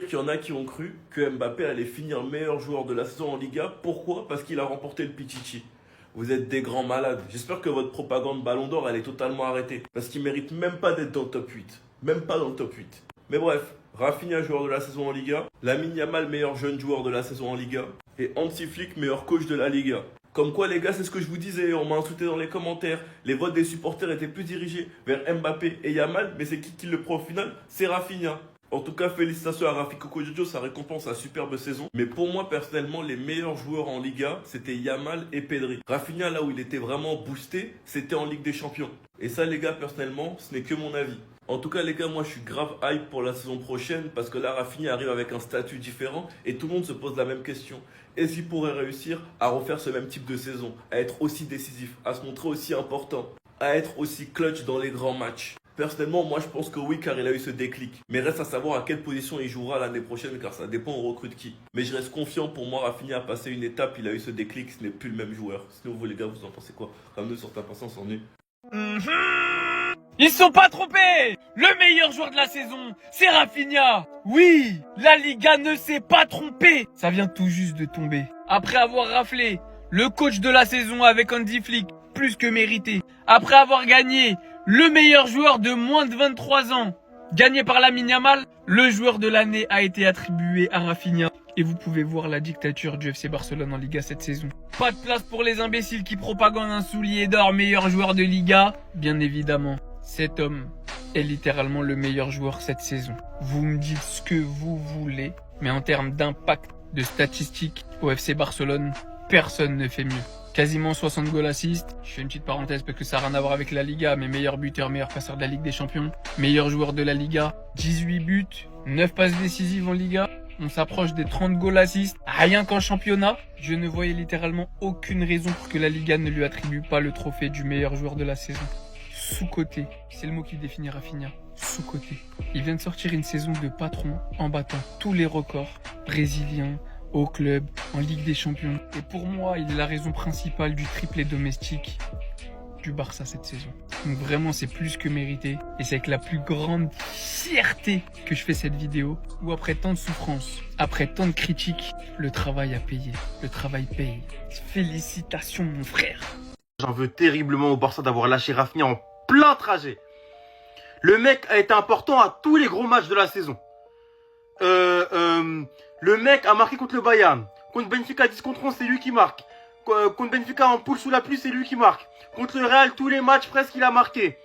Qu'il y en a qui ont cru que Mbappé allait finir meilleur joueur de la saison en Liga. Pourquoi? Parce qu'il a remporté le Pichichi. Vous êtes des grands malades. J'espère que votre propagande Ballon d'Or, elle est totalement arrêtée. Parce qu'il mérite même pas d'être dans le top 8. Même pas dans le top 8. Mais bref, Rafinha, joueur de la saison en Liga. Lamine Yamal, meilleur jeune joueur de la saison en Liga. Et Hansi Flick, meilleur coach de la Liga. Comme quoi, les gars, c'est ce que je vous disais. On m'a insulté dans les commentaires. Les votes des supporters étaient plus dirigés vers Mbappé et Yamal. Mais c'est qui le prend au final? C'est Rafinha. En tout cas, félicitations à Rafi Coco-Jojo, ça récompense sa superbe saison. Mais pour moi, personnellement, les meilleurs joueurs en Liga, c'était Yamal et Pedri. Rafinha, là où il était vraiment boosté, c'était en Ligue des Champions. Et ça, les gars, personnellement, ce n'est que mon avis. En tout cas, les gars, moi, je suis grave hype pour la saison prochaine parce que là, Rafinha arrive avec un statut différent et tout le monde se pose la même question. Est-ce qu'il pourrait réussir à refaire ce même type de saison, à être aussi décisif, à se montrer aussi important, à être aussi clutch dans les grands matchs? Personnellement, moi je pense que oui, car il a eu ce déclic. Mais reste à savoir à quelle position il jouera l'année prochaine, car ça dépend, on recrute qui. Mais je reste confiant, pour moi, Rafinha a passé une étape, il a eu ce déclic, ce n'est plus le même joueur. Sinon, vous les gars, vous en pensez quoi? Ramenez sur ta patience en nu. Ils se sont pas trompés. Le meilleur joueur de la saison, c'est Rafinha. Oui, la Liga ne s'est pas trompée. Ça vient tout juste de tomber. Après avoir raflé le coach de la saison avec Hansi Flick, plus que mérité. Après avoir gagné le meilleur joueur de moins de 23 ans, gagné par Lamine Yamal, le joueur de l'année a été attribué à Rafinha. Et vous pouvez voir la dictature du FC Barcelone en Liga cette saison. Pas de place pour les imbéciles qui propagandent un soulier d'or meilleur joueur de Liga. Bien évidemment, cet homme est littéralement le meilleur joueur cette saison. Vous me dites ce que vous voulez, mais en termes d'impact, de statistiques au FC Barcelone, personne ne fait mieux. Quasiment 60 goals assists. Je fais une petite parenthèse parce que ça n'a rien à voir avec la Liga, mais meilleur buteur, meilleur passeur de la Ligue des Champions, meilleur joueur de la Liga, 18 buts, 9 passes décisives en Liga. On s'approche des 30 goals assists, rien qu'en championnat. Je ne voyais littéralement aucune raison pour que la Liga ne lui attribue pas le trophée du meilleur joueur de la saison. Sous-coté, c'est le mot qui définit Rafinha. Sous-coté. Il vient de sortir une saison de patron en battant tous les records brésiliens, au club, en Ligue des Champions. Et pour moi, il est la raison principale du triplé domestique du Barça cette saison. Donc vraiment, c'est plus que mérité. Et c'est avec la plus grande fierté que je fais cette vidéo, où après tant de souffrance, après tant de critiques, le travail a payé. Le travail paye. Félicitations, mon frère. J'en veux terriblement au Barça d'avoir lâché Rafinha en plein trajet. Le mec a été important à tous les gros matchs de la saison. Le mec a marqué contre le Bayern. Contre Benfica 10 contre 11, c'est lui qui marque. Contre Benfica en poule sous la pluie, c'est lui qui marque. Contre le Real, tous les matchs presque, il a marqué.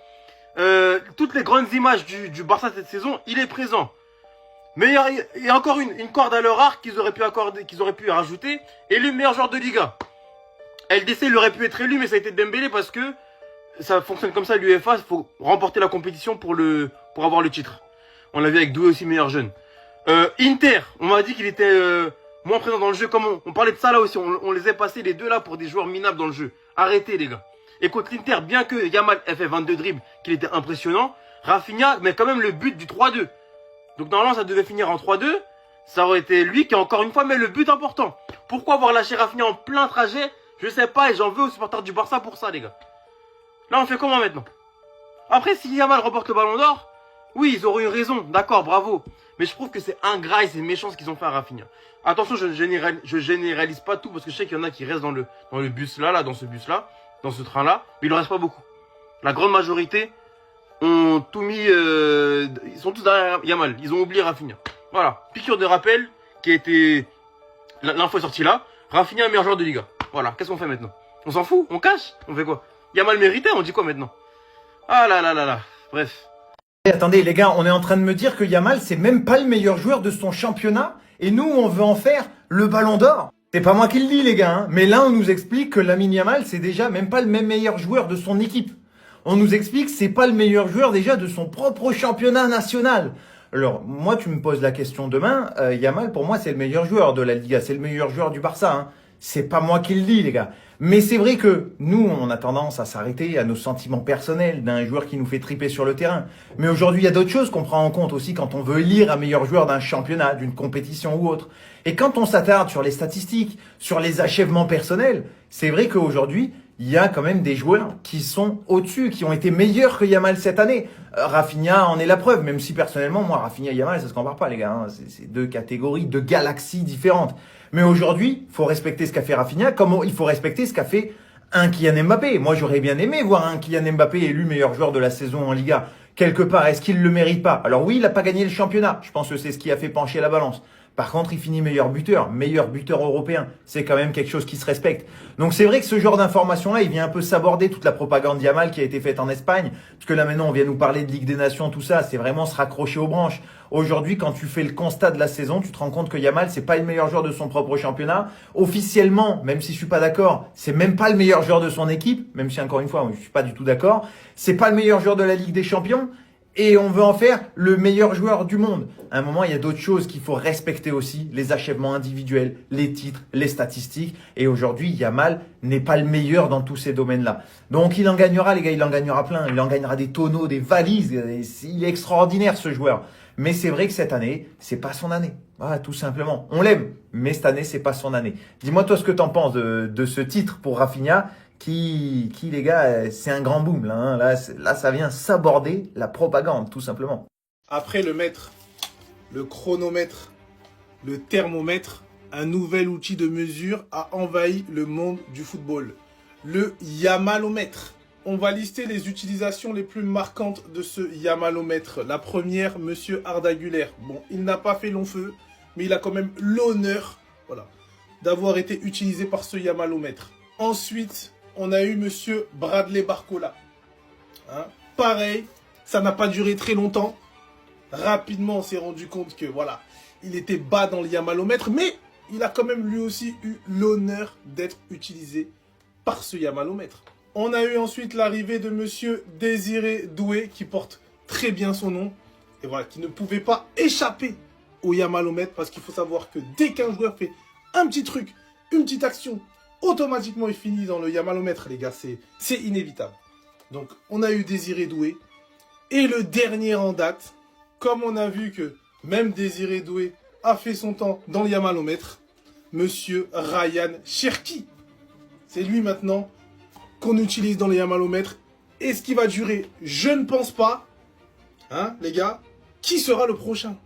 Toutes les grandes images du Barça cette saison, il est présent. Meilleur, et encore une corde à leur arc qu'ils auraient pu rajouter. Et le meilleur joueur de Liga. LDC, il aurait pu être élu, mais ça a été Dembélé parce que ça fonctionne comme ça, l'UEFA, il faut remporter la compétition pour avoir le titre. On l'a vu avec Doué aussi, meilleur jeune. Inter, on m'a dit qu'il était moins présent dans le jeu. Comme on parlait de ça là aussi, on les a passés les deux là pour des joueurs minables dans le jeu. Arrêtez les gars. Et contre l'Inter, bien que Yamal ait fait 22 dribbles, qu'il était impressionnant, Rafinha, mais quand même le but du 3-2. Donc normalement ça devait finir en 3-2. Ça aurait été lui qui encore une fois met le but important. Pourquoi avoir lâché Rafinha en plein trajet? Je sais pas, et j'en veux aux supporters du Barça pour ça les gars. Là on fait comment maintenant? Après si Yamal remporte le Ballon d'Or, oui ils auront eu raison, d'accord, bravo. Mais je trouve que c'est ingrat et c'est méchant ce qu'ils ont fait à Rafinha. Attention, je généralise pas tout parce que je sais qu'il y en a qui restent dans le bus là, dans ce bus là, dans ce train là, mais il en reste pas beaucoup. La grande majorité ont tout mis, ils sont tous derrière Yamal, ils ont oublié Rafinha. Voilà, piqûre de rappel qui a été, l'info est sortie là. Rafinha meilleur joueur de Liga. Voilà, qu'est-ce qu'on fait maintenant? On s'en fout? On cache? On fait quoi? Yamal mérité, on dit quoi maintenant? Ah là là là là, bref. Et attendez les gars, on est en train de me dire que Yamal c'est même pas le meilleur joueur de son championnat et nous on veut en faire le Ballon d'Or. C'est pas moi qui le dis les gars, hein. Mais là on nous explique que Lamine Yamal c'est déjà même pas le même meilleur joueur de son équipe. On nous explique que c'est pas le meilleur joueur déjà de son propre championnat national. Alors moi tu me poses la question demain, Yamal pour moi c'est le meilleur joueur de la Liga, c'est le meilleur joueur du Barça, hein. C'est pas moi qui le dis les gars. Mais c'est vrai que nous, on a tendance à s'arrêter à nos sentiments personnels d'un joueur qui nous fait triper sur le terrain. Mais aujourd'hui, il y a d'autres choses qu'on prend en compte aussi quand on veut élire un meilleur joueur d'un championnat, d'une compétition ou autre. Et quand on s'attarde sur les statistiques, sur les achèvements personnels, c'est vrai qu'aujourd'hui, il y a quand même des joueurs qui sont au-dessus, qui ont été meilleurs que Yamal cette année. Rafinha en est la preuve, même si personnellement, moi, Rafinha et Yamal, ça se compare pas, les gars. Hein. C'est deux catégories, deux galaxies différentes. Mais aujourd'hui, il faut respecter ce qu'a fait Rafinha, comme il faut respecter ce qu'a fait un Kylian Mbappé. Moi, j'aurais bien aimé voir un Kylian Mbappé élu meilleur joueur de la saison en Liga. Quelque part, est-ce qu'il le mérite pas? Alors oui, il n'a pas gagné le championnat. Je pense que c'est ce qui a fait pencher la balance. Par contre, il finit meilleur buteur européen. C'est quand même quelque chose qui se respecte. Donc c'est vrai que ce genre d'information-là, il vient un peu saborder toute la propagande Yamal qui a été faite en Espagne. Parce que là maintenant, on vient nous parler de Ligue des Nations, tout ça. C'est vraiment se raccrocher aux branches. Aujourd'hui, quand tu fais le constat de la saison, tu te rends compte que Yamal, c'est pas le meilleur joueur de son propre championnat. Officiellement, même si je suis pas d'accord, c'est même pas le meilleur joueur de son équipe. Même si encore une fois, je suis pas du tout d'accord. C'est pas le meilleur joueur de la Ligue des Champions. Et on veut en faire le meilleur joueur du monde. À un moment, il y a d'autres choses qu'il faut respecter aussi, les achèvements individuels, les titres, les statistiques. Et aujourd'hui, Yamal n'est pas le meilleur dans tous ces domaines-là. Donc il en gagnera, les gars, il en gagnera plein. Il en gagnera des tonneaux, des valises. Il est extraordinaire, ce joueur. Mais c'est vrai que cette année, c'est pas son année. Voilà, tout simplement. On l'aime, mais cette année, c'est pas son année. Dis-moi toi ce que t'en penses de ce titre pour Rafinha. Qui, les gars, c'est un grand boom, là, hein. Là, ça vient s'aborder la propagande, tout simplement. Après le mètre, le chronomètre, le thermomètre, un nouvel outil de mesure a envahi le monde du football. Le Yamalomètre. On va lister les utilisations les plus marquantes de ce Yamalomètre. La première, Monsieur Arda Güler. Bon, il n'a pas fait long feu, mais il a quand même l'honneur, voilà, d'avoir été utilisé par ce Yamalomètre. Ensuite, on a eu Monsieur Bradley Barcola. Hein, pareil, ça n'a pas duré très longtemps. Rapidement, on s'est rendu compte que voilà, il était bas dans le Yamalomètre, mais il a quand même lui aussi eu l'honneur d'être utilisé par ce Yamalomètre. On a eu ensuite l'arrivée de Monsieur Désiré Doué, qui porte très bien son nom, et voilà, qui ne pouvait pas échapper au Yamalomètre, parce qu'il faut savoir que dès qu'un joueur fait un petit truc, une petite action, automatiquement il finit dans le Yamalomètre, les gars, c'est inévitable. Donc on a eu Désiré Doué. Et le dernier en date, comme on a vu que même Désiré Doué a fait son temps dans le Yamalomètre, Monsieur Ryan Cherki. C'est lui maintenant qu'on utilise dans le Yamalomètre. Est-ce qu'il va durer? Je ne pense pas. Hein, les gars? Qui sera le prochain?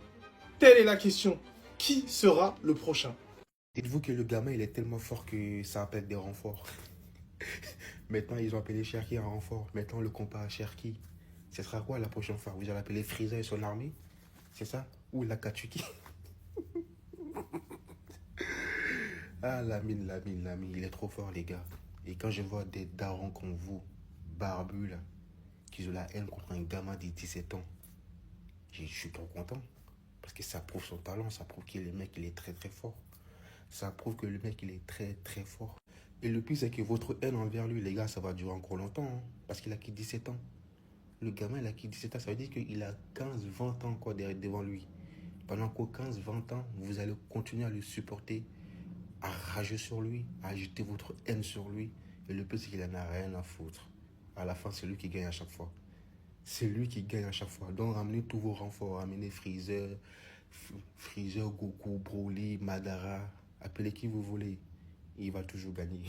Telle est la question. Qui sera le prochain? Dites-vous que le gamin, il est tellement fort que ça appelle des renforts. Maintenant, ils ont appelé Cherki un renfort. Maintenant, on le compare à Cherki. Ce sera quoi la prochaine fois? Vous allez appeler Freezer et son armée? C'est ça? Ou la Katsuki? Ah, Lamine, il est trop fort, les gars. Et quand je vois des darons comme vous, barbus, là, qui ont la haine contre un gamin de 17 ans, je suis trop content. Parce que ça prouve son talent, ça prouve que le mec, il est très très fort. Ça prouve que le mec, il est très très fort. Et le pire, c'est que votre haine envers lui, les gars, ça va durer encore longtemps. Hein, parce qu'il a que 17 ans. Le gamin, il a que 17 ans. Ça veut dire qu'il a 15-20 ans encore devant lui. Pendant qu'aux 15-20 ans, vous allez continuer à le supporter, à rager sur lui, à jeter votre haine sur lui. Et le pire, c'est qu'il n'en a rien à foutre. À la fin, c'est lui qui gagne à chaque fois. C'est lui qui gagne à chaque fois. Donc, ramenez tous vos renforts. Ramenez Freezer, Goku, Broly, Madara. Appelez qui vous voulez. Il va toujours gagner.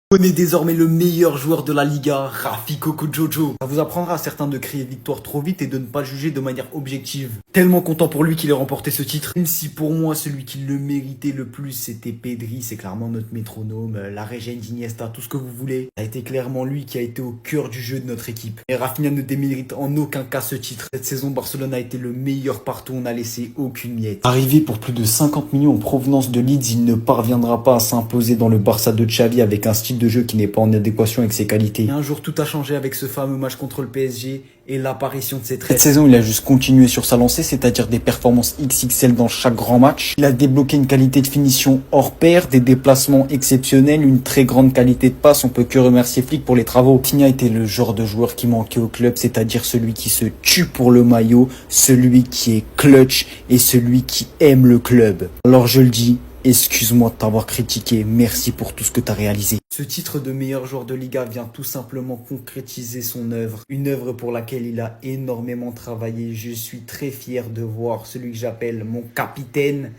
Connaît désormais le meilleur joueur de la Liga, Rafi Coco Jojo. Ça vous apprendra à certains de crier victoire trop vite et de ne pas juger de manière objective. Tellement content pour lui qu'il ait remporté ce titre. Même si pour moi, celui qui le méritait le plus, c'était Pedri. C'est clairement notre métronome, la Régène d'Iniesta, tout ce que vous voulez. Ça a été clairement lui qui a été au cœur du jeu de notre équipe. Et Rafinha ne démérite en aucun cas ce titre. Cette saison, Barcelone a été le meilleur partout, on n'a laissé aucune miette. Arrivé pour plus de 50 millions en provenance de Leeds, il ne parviendra pas à s'imposer dans le Barça de Xavi avec un style de jeu qui n'est pas en adéquation avec ses qualités. Et un jour, tout a changé avec ce fameux match contre le PSG et l'apparition de ses traits. Cette saison, il a juste continué sur sa lancée, c'est-à-dire des performances XXL dans chaque grand match. Il a débloqué une qualité de finition hors pair, des déplacements exceptionnels, une très grande qualité de passe. On peut que remercier Flick pour les travaux. Rafinha était le genre de joueur qui manquait au club, c'est-à-dire celui qui se tue pour le maillot, celui qui est clutch et celui qui aime le club. Alors je le dis, excuse-moi de t'avoir critiqué, merci pour tout ce que tu as réalisé. Ce titre de meilleur joueur de Liga vient tout simplement concrétiser son œuvre. Une œuvre pour laquelle il a énormément travaillé. Je suis très fier de voir celui que j'appelle mon capitaine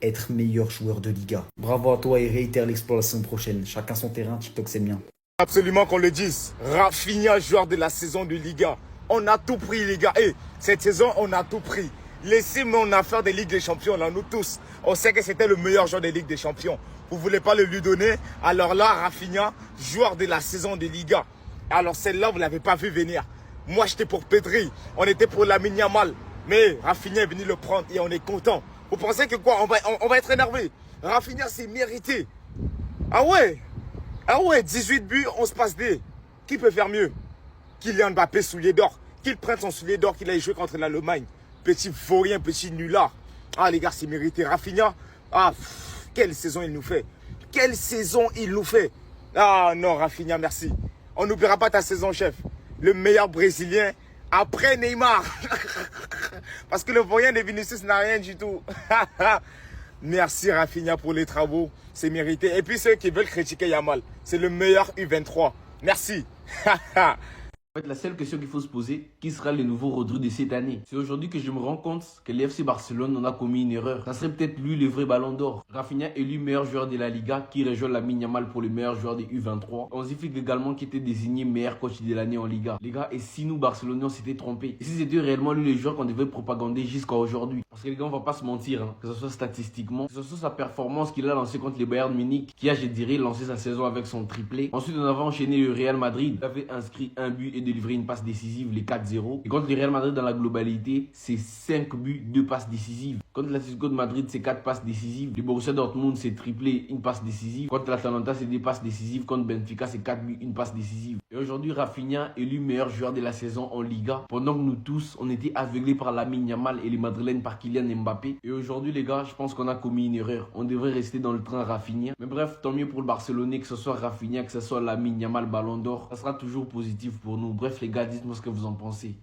être meilleur joueur de Liga. Bravo à toi et réitère l'exploit la saison prochaine. Chacun son terrain, TikTok c'est le mien. Absolument qu'on le dise. Rafinha, joueur de la saison de Liga. On a tout pris, les gars. Et cette saison, on a tout pris. Laissez-moi en affaire des Ligues des Champions, là, nous tous. On sait que c'était le meilleur joueur des Ligues des Champions. Vous ne voulez pas le lui donner. Alors là, Rafinha, joueur de la saison de Liga. Alors celle-là, vous ne l'avez pas vu venir. Moi, j'étais pour Pedri. On était pour Lamine Yamal. Mais Rafinha est venu le prendre et on est content. Vous pensez que quoi, on va être énervé? Rafinha, c'est mérité. Ah ouais, 18 buts, 11 passes D. Qui peut faire mieux? Kylian Mbappé, soulier d'or. Qu'il prenne son soulier d'or qu'il a joué contre l'Allemagne. Petit vaurien, petit nulard. Ah les gars, c'est mérité. Rafinha, quelle saison il nous fait. Quelle saison il nous fait. Ah non, Rafinha, merci. On n'oubliera pas ta saison, chef. Le meilleur Brésilien après Neymar. Parce que le vaurien de Vinicius n'a rien du tout. Merci Rafinha pour les travaux. C'est mérité. Et puis ceux qui veulent critiquer Yamal, c'est le meilleur U23. Merci. En fait, la seule question qu'il faut se poser, qui sera le nouveau Rodri de cette année? C'est aujourd'hui que je me rends compte que l'FC Barcelone en a commis une erreur. Ça serait peut-être lui le vrai ballon d'or. Rafinha élu meilleur joueur de la Liga, qui rejoint Lamine Yamal pour le meilleur joueur des U23. Hansi Flick également qui était désigné meilleur coach de l'année en Liga. Les gars, et si nous Barcelonais on s'était trompés? Et si c'était réellement lui le joueur qu'on devait propagander jusqu'à aujourd'hui? Parce que les gars, on va pas se mentir, hein, que ce soit statistiquement, que ce soit sa performance qu'il a lancée contre les Bayern Munich, qui a, je dirais, lancé sa saison avec son triplé. Ensuite, on avait enchaîné le Real Madrid, il avait inscrit un but et délivré une passe décisive, les 4-0. Et contre le Real Madrid dans la globalité, c'est 5 buts, 2 passes décisives. Contre l'Atlético de Madrid, c'est 4 passes décisives. Le Borussia Dortmund, c'est triplé, une passe décisive. Contre l'Atalanta, c'est 2 passes décisives. Contre Benfica, c'est 4 buts, une passe décisive. Et aujourd'hui, Rafinha élu meilleur joueur de la saison en Liga. Pendant que nous tous, on était aveuglés par Lamine Yamal et les Madrilènes par Kylian Mbappé. Et aujourd'hui, les gars, je pense qu'on a commis une erreur. On devrait rester dans le train Rafinha. Mais bref, tant mieux pour le Barcelonais, que ce soit Rafinha, que ce soit Lamine Yamal, Ballon d'Or. Ça sera toujours positif pour nous. Bref, les gars, dites-moi ce que vous en pensez.